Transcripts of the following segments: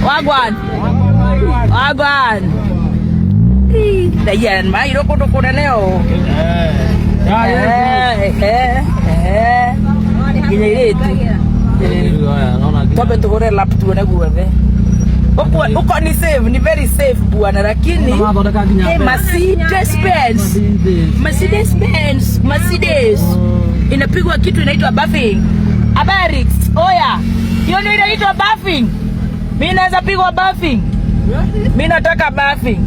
Wagwan. Dayan mai ro ko kunene o. Gini itu. Tobe tukore laptu na guwe. Uko ni safe, ni very safe bwana, lakini Mercedes inapigwa kitu inaitwa buffing. Habari, oya. Hiyo ndio inaitwa buffing. Mimi naweza pigwa buffing. Mimi nataka buffing.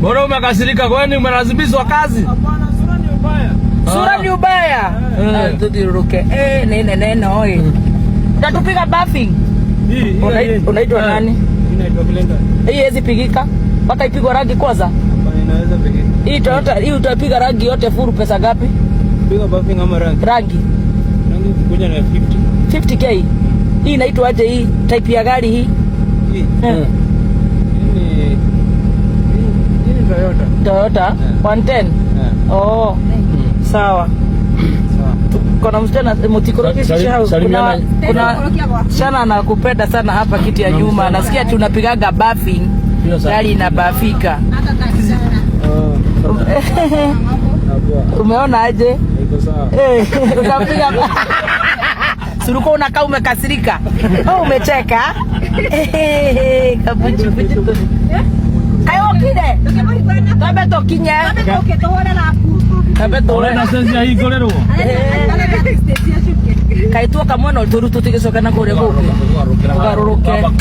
Bora umekasirika kwani umelazimishwa kazi? Hapana, sura ni ubaya. Sura ni ubaya. Tudiruke. Nene oi. Tatupiga buffing. Unaitwa nani? Inaitwa Glenda. Hii hizi pigika. Mpaka ipigwe rangi kwanza. Hapana, inaweza pigika. Hii Toyota, hii utapiga rangi yote full pesa ngapi? Piga buffing ama rangi? Rangi. Rangi kuja na 50k. Hii inaitwa aje hii? Type ya gari hii? Hii. Hii Toyota 110. Oh. Sawa. Kuna msichana mtikorokisha kuna sana na kupenda sana hapa kiti ya nyuma. Nasikia tunapigaga buffing. Gari inabafika. Umeona aje? Iko sawa. Unapiga. Suruko unakaa umekasirika. Umecheka. Kabuchi. Kayo kide. Tabe to kinye. Tabe to na sensi ya hii golero. Kaitwa kamwana uturutu tigesoka na kore goke. Ugaruruke. No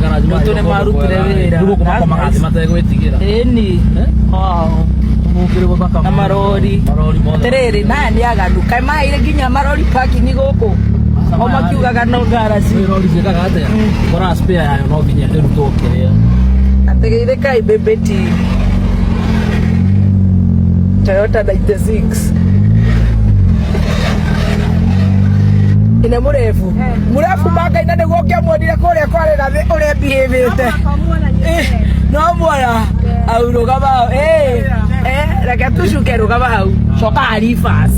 kana jima. Mutune marutire wira. Ndugo kuma magazi mata gwetigira. Ni. Na marori. Terere nani agaduka maire ginya marori parking ni goko. Oma kiugaga no garage. Marori zikaga ate. Kora spare yayo no ginya ndirutokere. Ategeire kai bebeti. Toyota 96. Ina murefu. Murefu maka ina negokia mwodire kore kware na ure behave. No mwana. Au rugaba. Reke tushuke rugaba hau. Shoka alifas.